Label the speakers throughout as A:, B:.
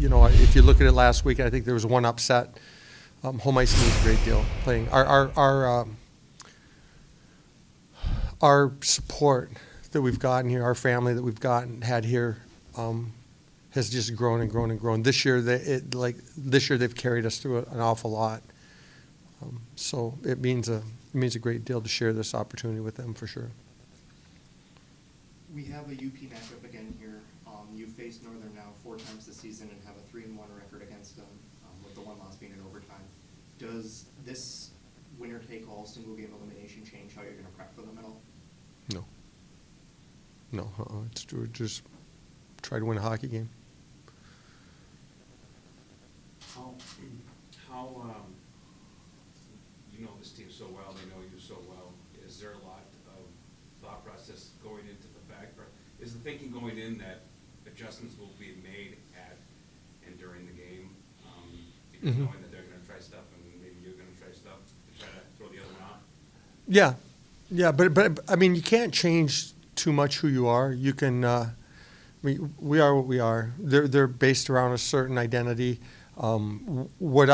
A: if you look at it last week, I think there was one upset. Home ice means a great deal playing. Our support that we've gotten here, our family that we've had here, has just grown and grown and grown. This year, they've carried us through an awful lot. So it means a great deal to share this opportunity with them for sure.
B: We have a UP matchup again here. You faced Northern now 4 times this season and have a 3-1 record against them, with the one loss being in overtime. Does this winner-take-all single-game elimination change how you're going to prep for them at all?
A: No. No, it's just try to win a hockey game.
C: How you know this team so well, they know you so well. Is there a lot of thought process going into the fact, or is the thinking going in that adjustments will be made at and during the game, because knowing that they're going to try stuff and maybe you're going to try stuff to try to throw the other one out?
A: Yeah, but I mean, you can't change too much who you are. You can. We are what we are. They're based around a certain identity. What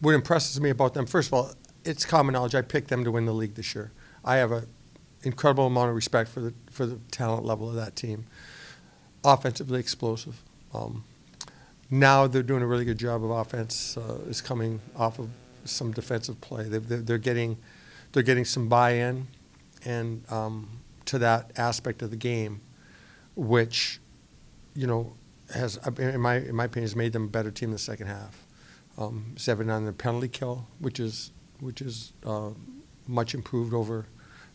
A: impresses me about them, first of all, it's common knowledge. I picked them to win the league this year. I have an incredible amount of respect for the talent level of that team. Offensively explosive. Now they're doing a really good job of offense. Is coming off of some defensive play. They're getting some buy-in and to that aspect of the game, which has, in my opinion, has made them a better team in the second half. 7 on the penalty kill, which is much improved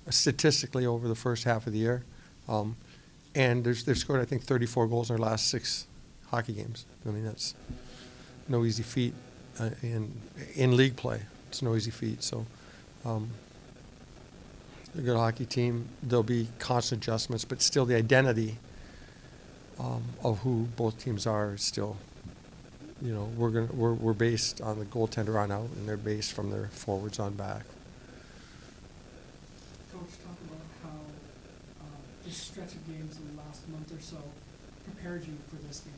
A: statistically over the first half of the year. And they've scored, I think, 34 goals in their last 6 hockey games. I mean, that's no easy feat in league play. It's no easy feat. So they're a good hockey team. There'll be constant adjustments, but still the identity of who both teams are is still, we're based on the goaltender on out, and they're based from their forwards on back.
D: Coach, talk about how this stretch of games in the last month or so prepared you for this game.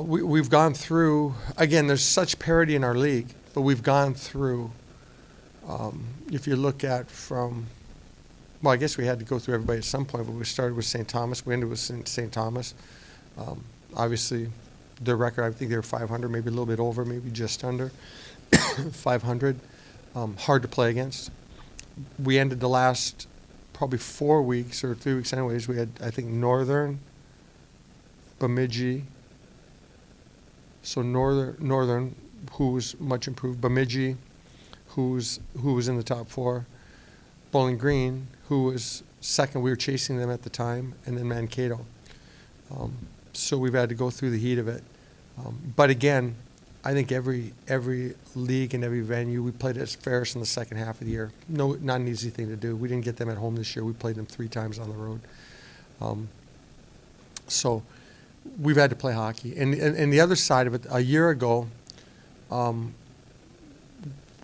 A: We've gone through, again, there's such parity in our league, but we've gone through, if you look at I guess we had to go through everybody at some point, but we started with St. Thomas, we ended with St. Thomas. Obviously, their record, I think they were 500, maybe a little bit over, maybe just under 500. Hard to play against. We ended the last probably 4 weeks or 3 weeks anyways. We had, I think, Northern, Bemidji. So Northern, who was much improved. Bemidji, who was in the top 4. Bowling Green, who was second. We were chasing them at the time, and then Mankato. So we've had to go through the heat of it. But again, I think every league and every venue, we played at Ferris in the second half of the year. Not an easy thing to do. We didn't get them at home this year. We played them 3 times on the road. So we've had to play hockey. And the other side of it, a year ago,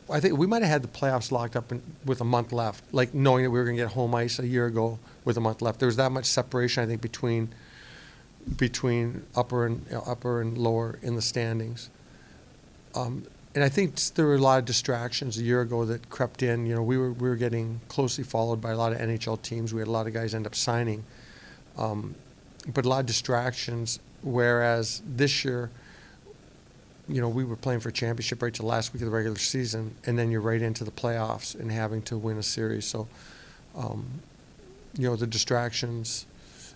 A: I think we might have had the playoffs locked up with a month left, like knowing that we were going to get home ice a year ago with a month left. There was that much separation, I think, between upper and lower in the standings. And I think there were a lot of distractions a year ago that crept in. We were getting closely followed by a lot of NHL teams. We had a lot of guys end up signing, but a lot of distractions. Whereas this year, we were playing for a championship right to the last week of the regular season, and then you're right into the playoffs and having to win a series. So, the distractions,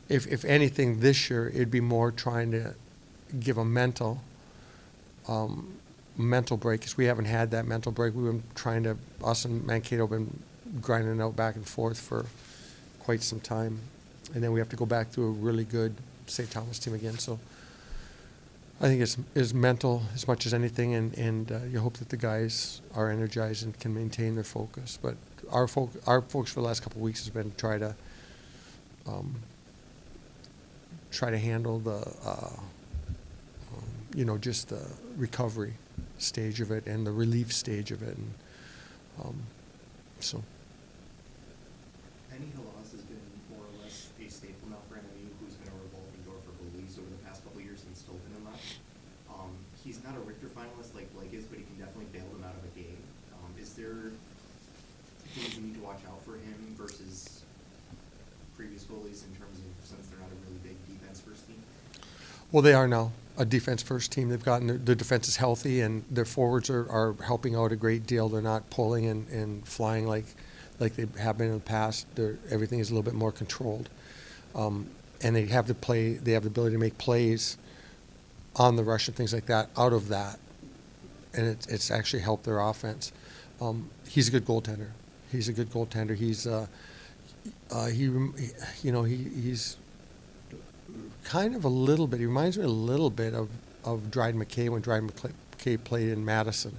A: if anything this year, it'd be more trying to give a mental break, because we haven't had that mental break. We've been us and Mankato have been grinding out back and forth for quite some time. And then we have to go back to a really good St. Thomas team again. So I think it's mental as much as anything, and you hope that the guys are energized and can maintain their focus. But our focus for the last couple of weeks has been to try to handle the just the recovery stage of it and the relief stage of it, and so.
B: Penny Halas has been more or less a staple now for MTU, who's been a revolving door for goalies over the past couple of years since he's not a Richter finalist like Blake is, but he can definitely bail them out of a game. Is there things you need to watch out for him versus previous goalies in terms of, since they're not a really big defense first team?
A: Well, they are now a defense first team. They've gotten their defense is healthy, and their forwards are helping out a great deal. They're not pulling and flying like they have been in the past. Everything is a little bit more controlled, and they have the ability to make plays on the rush and things like that out of that, and it's actually helped their offense. He's a good goaltender. He's he's kind of a little bit. He reminds me a little bit of Dryden McKay when Dryden McKay played in Madison.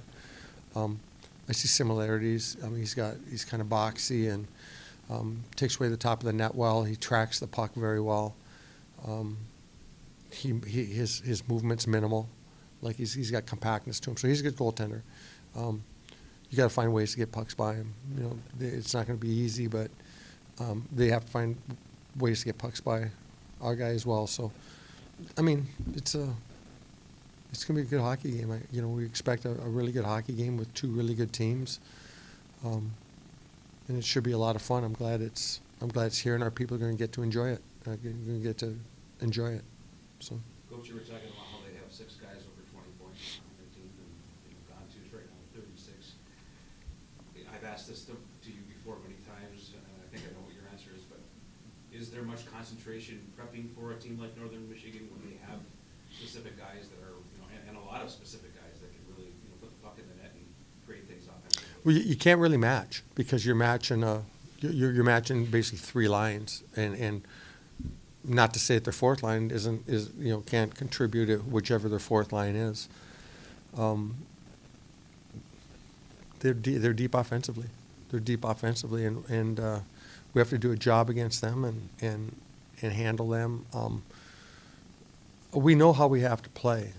A: I see similarities. I mean, he's kind of boxy and takes away the top of the net well. He tracks the puck very well. His movement's minimal. Like he's got compactness to him. So he's a good goaltender. You got to find ways to get pucks by him. You know, it's not going to be easy, but they have to find ways to get pucks by our guy as well. So, I mean, it's going to be a good hockey game. We expect a really good hockey game with two really good teams, and it should be a lot of fun. I'm glad it's here, and our people are going to get to enjoy it. So.
C: Coach, you were talking about how they have 6 guys over 20 points on their team, and gone to right now 36. I've asked this to you before many times, and I think I know what your answer is, but is there much concentration prepping for a team like Northern Michigan when they have specific guys that are, and a lot of specific guys that can really, put the puck in the net and create things offensively?
A: Well, you can't really match because you're matching you're matching basically 3 lines, and not to say that their fourth line can't contribute to whichever their fourth line is. They're deep offensively. And we have to do a job against them and handle them. We know how we have to play,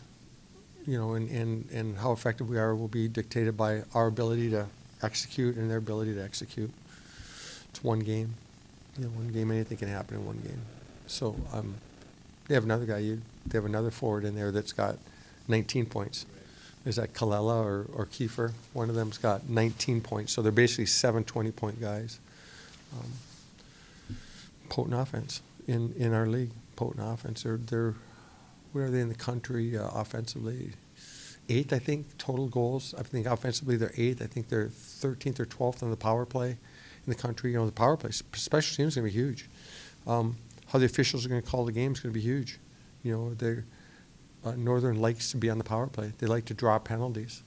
A: and how effective we are will be dictated by our ability to execute and their ability to execute. It's one game. One game, anything can happen in one game. So they have another guy. They have another forward in there that's got 19 points. Is that Kalela or Kiefer? One of them's got 19 points. So they're basically 7 20-point guys. Potent offense in our league. Potent offense. They're where are they in the country offensively? 8th, I think, total goals. I think offensively they're 8th. I think they're 13th or 12th on the power play in the country. The power play, special teams, is going to be huge. How the officials are going to call the game is going to be huge. Northern likes to be on the power play. They like to draw penalties.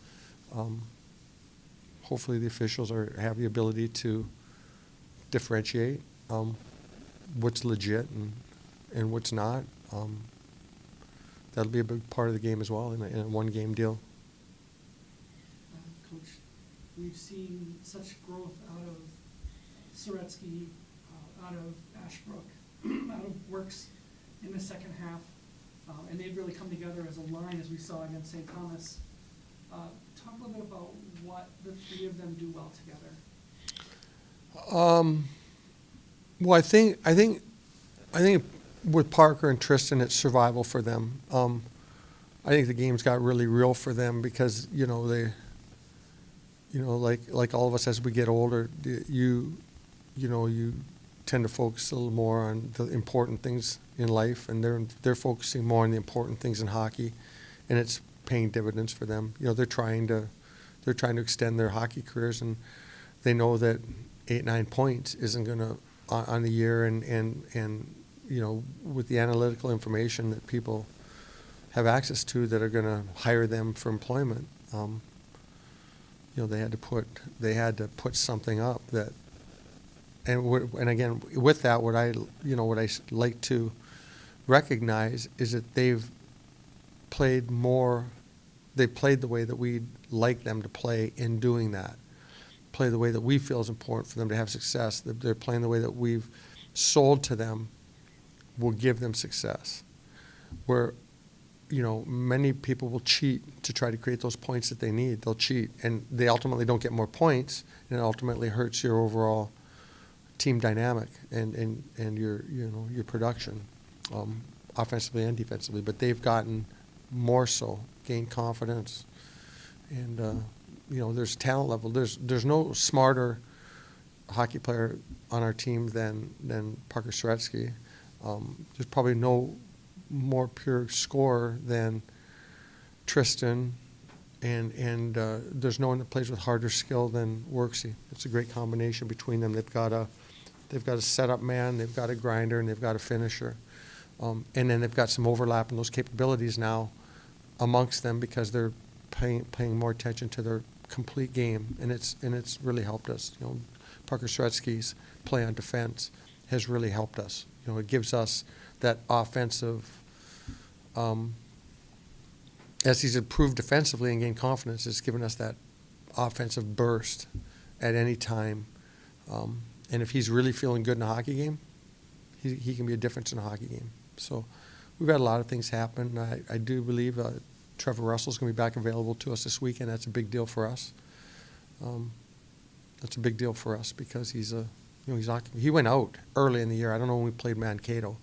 A: Hopefully the officials have the ability to differentiate what's legit and what's not. That'll be a big part of the game as well in a one-game deal.
D: Coach, we've seen such growth out of Soretsky, out of Ashbrook, out of Works in the second half, and they've really come together as a line as we saw against St. Thomas. Talk a little bit about what the 3 of them do well together.
A: Well, I think with Parker and Tristan, it's survival for them. I think the game's got really real for them because they, like all of us as we get older, you tend to focus a little more on the important things in life, and they're focusing more on the important things in hockey, and it's paying dividends for them. They're trying to extend their hockey careers, and they know that 8-9 points isn't going to on the year, and with the analytical information that people have access to that are going to hire them for employment, they had to put something up that. And again, with that, what I like to recognize is that they've played the way that we'd like them to play in doing that. Play the way that we feel is important for them to have success. They're playing the way that we've sold to them will give them success. Where, many people will cheat to try to create those points that they need. They'll cheat, and they ultimately don't get more points, and it ultimately hurts your overall team dynamic and your production, offensively and defensively. But they've gotten more so, gain confidence. And, there's talent level. There's no smarter hockey player on our team than Parker Soretsky. There's probably no more pure scorer than Tristan, and there's no one that plays with harder skill than Worksy. It's a great combination between them. They've got a setup man, they've got a grinder, and they've got a finisher. And then they've got some overlap in those capabilities now amongst them because they're paying more attention to their complete game, and it's really helped us. Parker Soretsky's play on defense has really helped us. It gives us that offensive. As he's improved defensively and gained confidence, it's given us that offensive burst at any time. And if he's really feeling good in a hockey game, he can be a difference in a hockey game. So we've had a lot of things happen. I do believe Trevor Russell's going to be back available to us this weekend. That's a big deal for us. That's a big deal for us because he went out early in the year. I don't know when we played Mankato.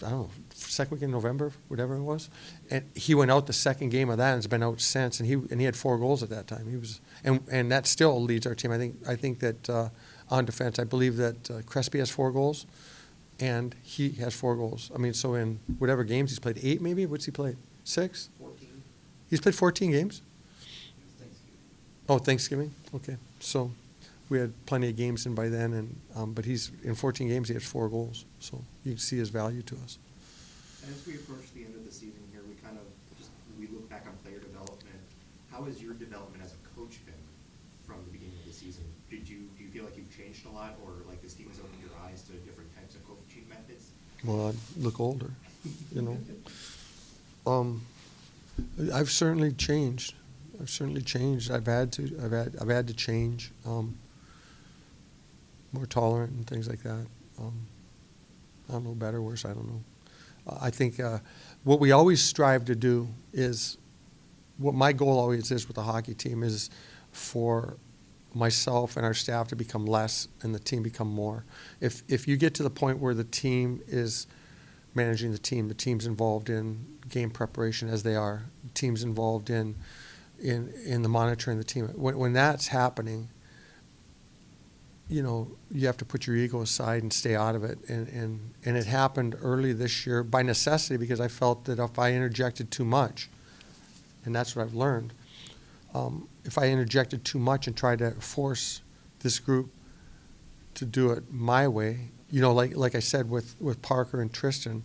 A: I don't know, second week in November, whatever it was, and he went out the second game of that and has been out since. And he had 4 goals at that time. He was and that still leads our team. I think that on defense, I believe that Crespi has 4 goals, and he has 4 goals. I mean, so in whatever games he's played, 8 maybe. What's he played? 6?
B: 14.
A: He's played 14 games.
B: Thanksgiving.
A: Oh, Thanksgiving. Okay, so we had plenty of games in by then, and but he's in 14 games. He has 4 goals, so you can see his value to us.
B: And as we approach the end of the season here, we look back on player development. How has your development as a coach been from the beginning of the season? Do you feel like you've changed a lot, or like this team has opened your eyes to different types of coaching methods?
A: Well, I look older, I've certainly changed. I've had to change. More tolerant and things like that. I don't know, better, worse, I don't know. I think what we always strive to do is, what my goal always is with the hockey team is for myself and our staff to become less and the team become more. If you get to the point where the team is managing the team's involved in game preparation as they are, the team's involved in the monitoring the team. When that's happening, you have to put your ego aside and stay out of it. And it happened early this year by necessity because I felt that if I interjected too much, and that's what I've learned, if I interjected too much and tried to force this group to do it my way, like I said with Parker and Tristan,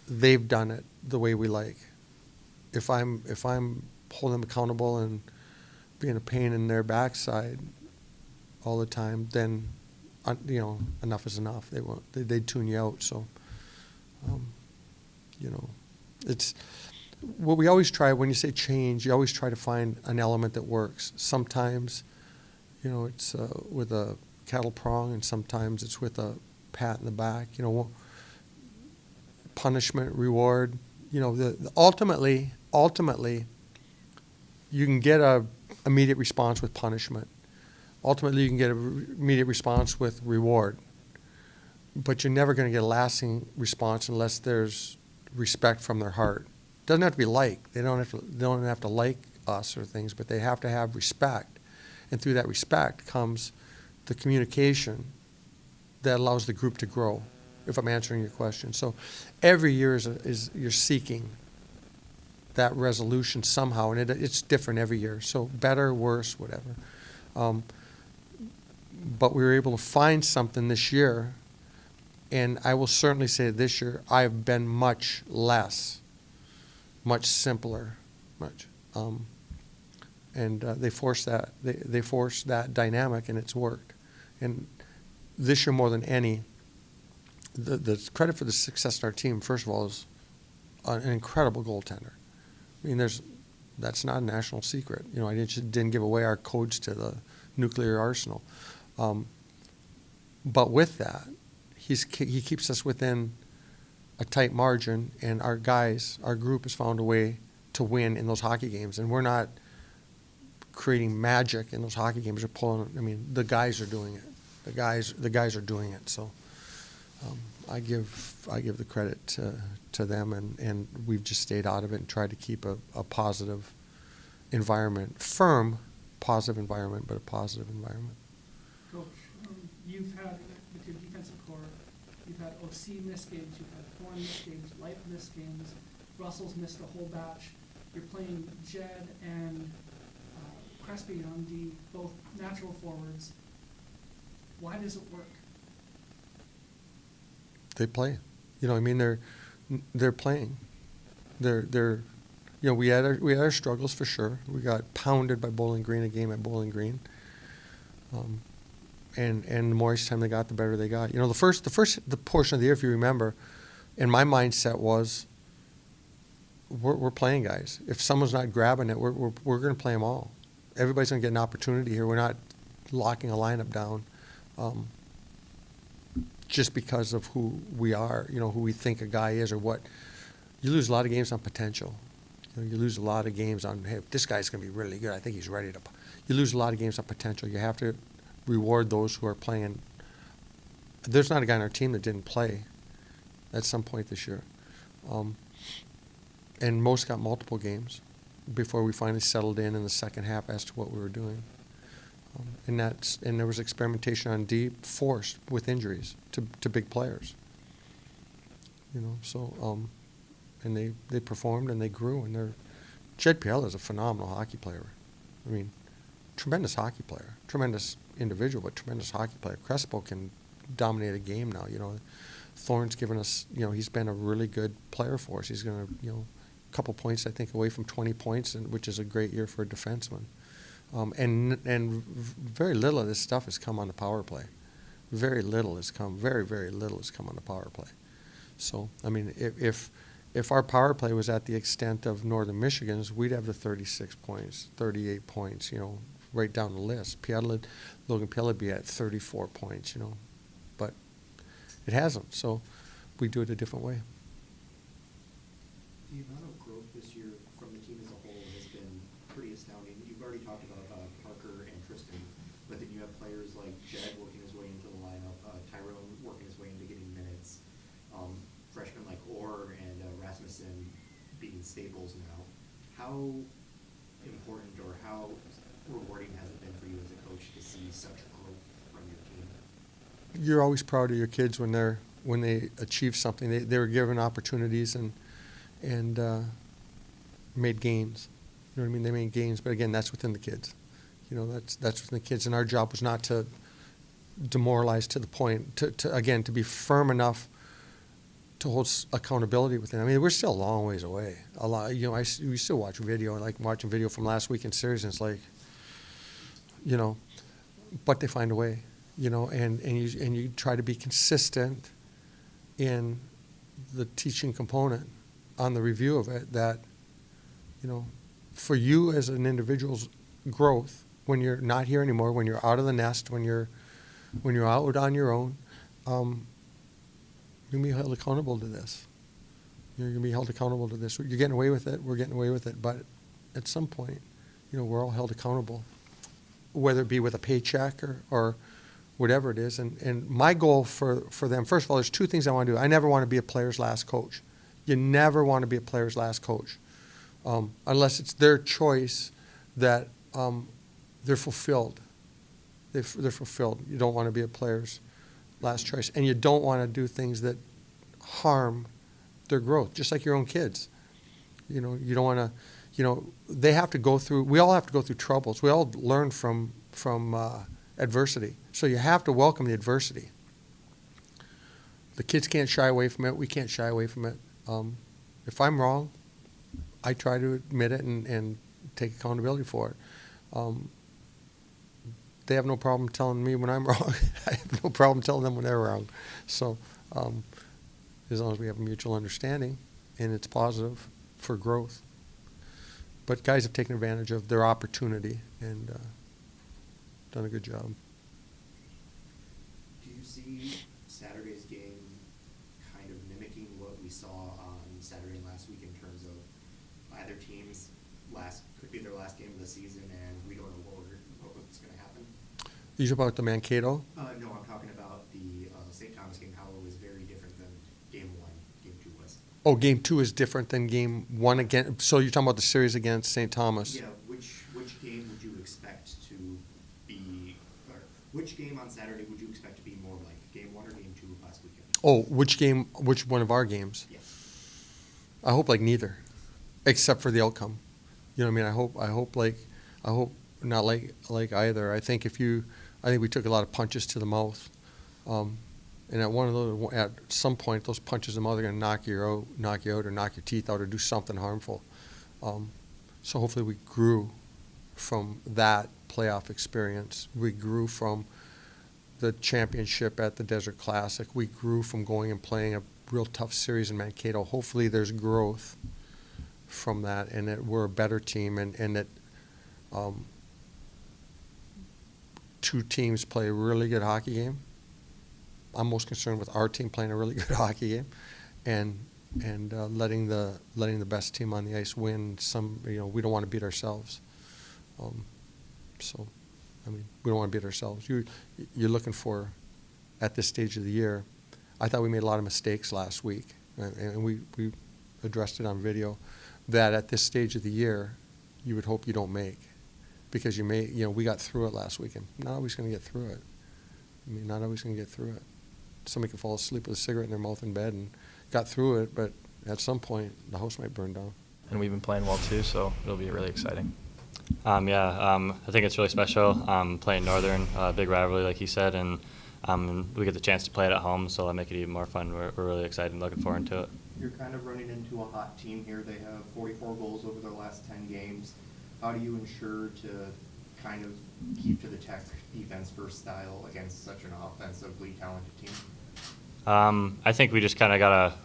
A: they've done it the way we like. If I'm holding them accountable and being a pain in their backside all the time, then enough is enough. They tune you out. So it's what we always try. When you say change, you always try to find an element that works. Sometimes it's with a cattle prong, and sometimes it's with a pat in the back. Punishment, reward. Ultimately you can get a immediate response with punishment. Ultimately, you can get an immediate response with reward. But you're never going to get a lasting response unless there's respect from their heart. It doesn't have to be like. They don't have to like us or things, but they have to have respect. And through that respect comes the communication that allows the group to grow, if I'm answering your question. So every year is you're seeking that resolution somehow, and it's different every year. So better, worse, whatever. But we were able to find something this year, and I will certainly say this year I've been much less, much simpler, and they forced that dynamic, and it's worked. And this year more than any, the credit for the success of our team, first of all, is an incredible goaltender. I mean, that's not a national secret. I just didn't give away our codes to the nuclear arsenal. But with that, he keeps us within a tight margin, and our group has found a way to win in those hockey games. And we're not creating magic in those hockey games. The guys are doing it. The guys are doing it. So I give the credit to them, and we've just stayed out of it and tried to keep a positive environment, firm, positive environment, but a positive environment.
D: Coach, you've had, with your defensive core, you've had OC missed games, you've had Thorne missed games, Light missed games, Russell's missed a whole batch. You're playing Jed and Crespi on D, both natural forwards. Why does it work?
A: They play. You know, I mean, they're playing. They're you know, we had our struggles for sure. We got pounded by Bowling Green, a game at Bowling Green. And the more each time they got, the better they got. You know, the portion of the year, if you remember, and my mindset was, we're playing guys. If someone's not grabbing it, we're going to play them all. Everybody's going to get an opportunity here. We're not locking a lineup down just because of who we are, you know, who we think a guy is or what. You lose a lot of games on potential. You know, you lose a lot of games on, hey, this guy's going to be really good. I think he's ready to. You lose a lot of games on potential. You have to reward those who are playing. There's not a guy on our team that didn't play at some point this year. And most got multiple games before we finally settled in the second half as to what we were doing. And there was experimentation on D forced with injuries to big players. You know, so and they performed and they grew, and Jed Piella is a phenomenal hockey player. I mean, tremendous hockey player, tremendous individual, but tremendous hockey player. Crespo can dominate a game now. You know, Thorne's given us, you know, he's been a really good player for us. He's going to, you know, a couple points, I think, away from 20 points, which is a great year for a defenseman. And very little of this stuff has come on the power play. Very little has come on the power play. So, I mean, if our power play was at the extent of Northern Michigan's, we'd have the 36 points, 38 points, you know, right down the list. Logan Piella would be at 34 points, you know, but it hasn't. So we do it a different way.
B: The amount of growth this year from the team as a whole has been pretty astounding. You've already talked about Parker and Tristan, but then you have players like Jed working his way into the lineup, Tyrone working his way into getting minutes, freshmen like Orr and Rasmussen being staples now. How important or how rewarding has it been for you as a coach to see such growth from your team?
A: You're always proud of your kids when they achieve something. They were given opportunities and made gains. You know what I mean? They made gains, but again, that's within the kids. You know, that's within the kids, and our job was not to demoralize to the point to be firm enough to hold accountability with them. I mean, we're still a long ways away. A lot, you know, we still watch video, like watching video from last weekend series, and it's like, you know, but they find a way, you know, and you try to be consistent in the teaching component on the review of it, that, you know, for you as an individual's growth, when you're not here anymore, when you're out of the nest, when you're out on your own, you're going to be held accountable to this. You're going to be held accountable to this. You're getting away with it. We're getting away with it. But at some point, you know, we're all held accountable, whether it be with a paycheck or whatever it is. And my goal for them, first of all, there's two things I want to do. I never want to be a player's last coach. You never want to be a player's last coach, unless it's their choice that they're fulfilled. They're fulfilled. You don't want to be a player's last choice. And you don't want to do things that harm their growth, just like your own kids. You know, you don't want to, you know, they have to go through, we all have to go through troubles. We all learn from adversity. So you have to welcome the adversity. The kids can't shy away from it. We can't shy away from it. If I'm wrong, I try to admit it and take accountability for it. They have no problem telling me when I'm wrong. I have no problem telling them when they're wrong. So as long as we have a mutual understanding and it's positive for growth. But guys have taken advantage of their opportunity and done a good job.
B: Do you see Saturday's game kind of mimicking what we saw on Saturday and last week in terms of either team's could be their last game of the season and we don't know what's going to happen?
A: You talk about the Mankato?
B: No, I'm talking about the St. Thomas game, how it was very different game 1, game 2 was.
A: Oh, game 2 is different than game 1 again. So you're talking about the series against St. Thomas?
B: Yeah, which game would you expect to be, or which game on Saturday would you expect to be more like game 1 or game 2 of last weekend?
A: Oh, which one of our games?
B: Yeah.
A: I hope like neither, except for the outcome. You know what I mean? I hope not like either. I think we took a lot of punches to the mouth, and at some point those punches in the mouth are going to knock you out, or knock your teeth out, or do something harmful. So hopefully we grew from that playoff experience. We grew from the championship at the Desert Classic. We grew from going and playing a real tough series in Mankato. Hopefully there's growth from that, and that we're a better team, and that two teams play a really good hockey game. I'm most concerned with our team playing a really good hockey game, and letting the best team on the ice win. We don't want to beat ourselves. So, I mean, we don't want to beat ourselves. You're looking for, at this stage of the year, I thought we made a lot of mistakes last week, and we addressed it on video, that at this stage of the year, you would hope you don't make, because we got through it last weekend. Not always going to get through it. I mean, not always going to get through it. Somebody could fall asleep with a cigarette in their mouth in bed and got through it, but at some point, the house might burn down.
E: And we've been playing well too, so it'll be really exciting. I think it's really special playing Northern, big rivalry like he said, and we get the chance to play it at home, so that'll make it even more fun. We're really excited and looking forward to it.
B: You're kind of running into a hot team here. They have 44 goals over their last 10 games. How do you ensure to kind of keep to the tech defense first style against such an offensively talented team?
E: I think we just kind of got to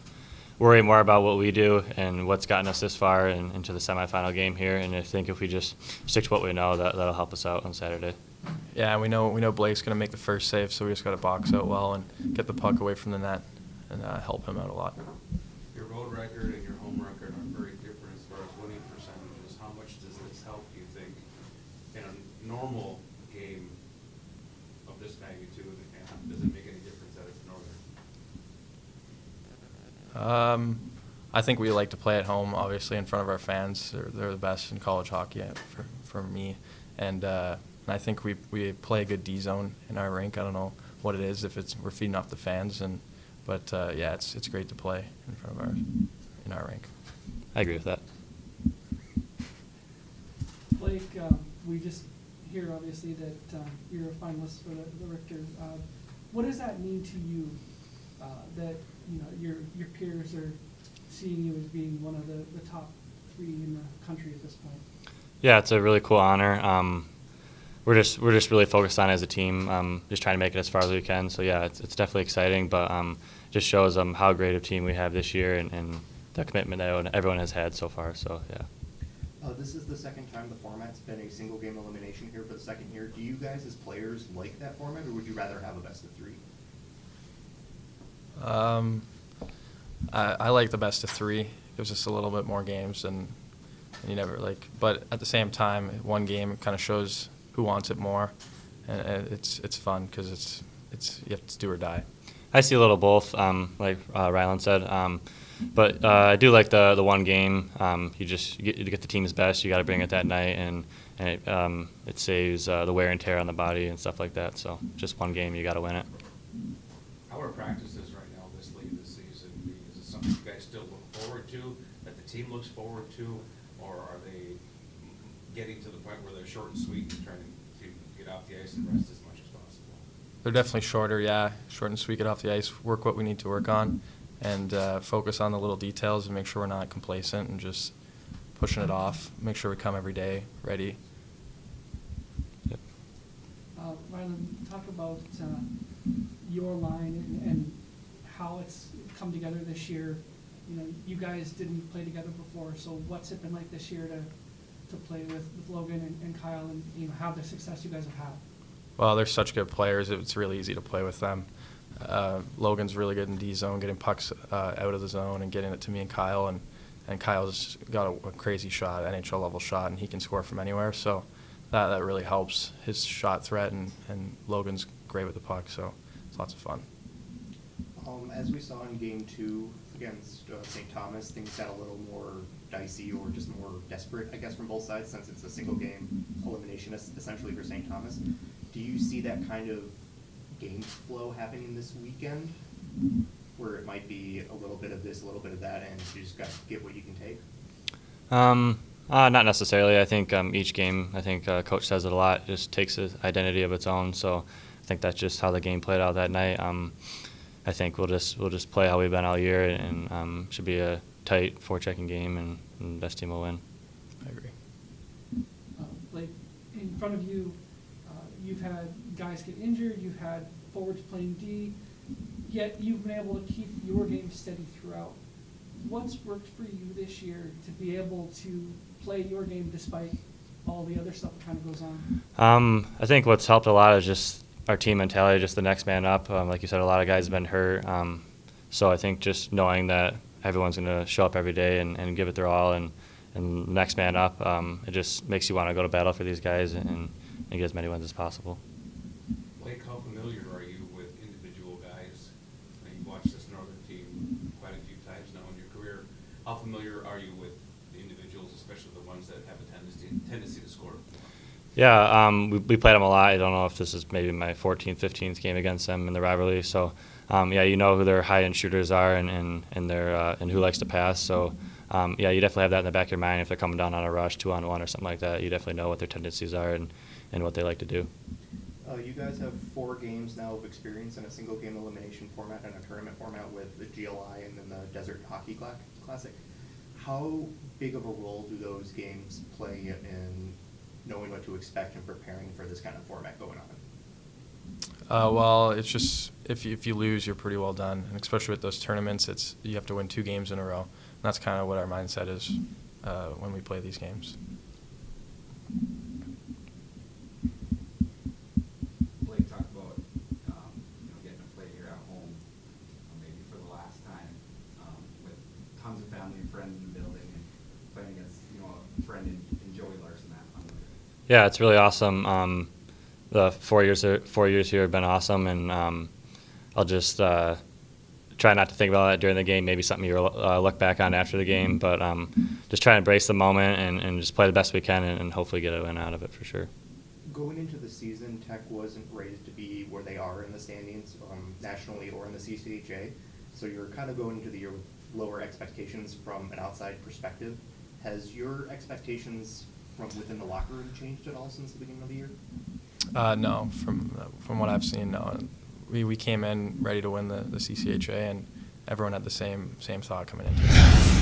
E: worry more about what we do and what's gotten us this far and into the semifinal game here. And I think if we just stick to what we know, that'll help us out on Saturday.
F: Yeah, we know Blake's going to make the first save, so we just got to box out well and get the puck away from the net and help him out a lot.
C: Your road record and your home record are very different as far as winning percentages. How much does this help, do you think, in a normal game of this magnitude, and does it make any difference that it's Northern?
F: I think we like to play at home, obviously, in front of our fans. They're the best in college hockey for me. And I think we play a good D zone in our rink. I don't know what it is, if we're feeding off the fans, but it's great to play in front of in our rink.
E: I agree with that.
D: Blake, we just hear obviously that you're a finalist for the Richter. What does that mean to you that your peers are seeing you as being one of the top 3 in the country at this point?
E: Yeah, it's a really cool honor. We're just really focused on it as a team, just trying to make it as far as we can. So yeah, it's definitely exciting, but just shows how great a team we have this year and the commitment that everyone has had so far. So yeah.
B: This is the second time the format's been a single game elimination here for the second year. Do you guys as players like that format, or would you rather have a best of 3?
F: I like the best of 3. Gives us a little bit more games, and you never but at the same time, one game kind of shows who wants it more, and it's fun because it's you have to do or die.
E: I see a little both, like Rylan said, but I do like the one game. You get the team's best. You got to bring it that night, and it saves the wear and tear on the body and stuff like that. So just one game, you got to win it.
C: How are practices right now this late this season? Is it something you guys still look forward to, that the team looks forward to, or are they getting to the point where they're short and sweet and trying to get off the ice and rest as much as possible?
F: They're definitely shorter, yeah. Short and sweet, get off the ice, work what we need to work on, and focus on the little details and make sure we're not complacent and just pushing it off. Make sure we come every day ready.
E: Yep.
D: Rylan, talk about your line and how it's come together this year. You guys didn't play together before, so what's it been like this year to play with Logan and Kyle, and have the success you guys have had?
F: Well, they're such good players. It's really easy to play with them. Logan's really good in D zone, getting pucks out of the zone and getting it to me and Kyle, and Kyle's got a crazy shot, NHL level shot, and he can score from anywhere. So that really helps his shot threat, and Logan's great with the puck, so it's lots of fun.
B: As we saw in game 2 against St. Thomas, things got a little more dicey or just more desperate, I guess, from both sides, since it's a single game elimination essentially for St. Thomas. Do you see that kind of game flow happening this weekend, where it might be a little bit of this, a little bit of that, and you just got to get what you can take?
E: Not necessarily. I think each game, I think coach says it a lot, just takes an identity of its own. So I think that's just how the game played out that night. I think we'll just play how we've been all year, and should be a tight forechecking game, and best team will win.
F: I agree.
D: Blake, in front of you, you've had guys get injured, you've had forwards playing D, yet you've been able to keep your game steady throughout. What's worked for you this year to be able to play your game despite all the other stuff that kind of goes on?
E: I think what's helped a lot is just our team mentality, just the next man up. Like you said, a lot of guys have been hurt. So I think just knowing that everyone's going to show up every day and give it their all and next man up, it just makes you want to go to battle for these guys and get as many wins as possible.
C: Blake, how familiar are you with individual guys? You've watched this Northern team quite a few times now in your career. How familiar are you with the individuals, especially the ones that have a tendency to score?
E: Yeah, we played them a lot. I don't know if this is maybe my 14th, 15th game against them in the rivalry. So, yeah, you know who their high-end shooters are and who likes to pass. So, yeah, you definitely have that in the back of your mind if they're coming down on a rush, 2-on-1 or something like that. You definitely know what their tendencies are and what they like to do.
B: You guys have 4 games now of experience in a single game elimination format and a tournament format with the GLI and then the Desert Hockey Classic. How big of a role do those games play in knowing what to expect and preparing for this kind of format going on?
F: Well, it's just if you lose, you're pretty well done, and especially with those tournaments, you have to win 2 games in a row. And that's kind of what our mindset is when we play these games.
G: Blake talked about getting to play here at home, maybe for the last time, with tons of family and friends in the building, and playing against a friend in Joey Larson.
E: Yeah, it's really awesome. The 4 years here have been awesome, and I'll just try not to think about that during the game. Maybe something you look back on after the game, but just try and embrace the moment and just play the best we can and hopefully get a win out of it for sure.
B: Going into the season, Tech wasn't rated to be where they are in the standings nationally or in the CCHA, so you're kind of going into the year with lower expectations from an outside perspective. Has your expectations from within the locker room changed at all since the beginning of the year?
F: No, from what I've seen, no. We came in ready to win the CCHA, and everyone had the same thought coming into it.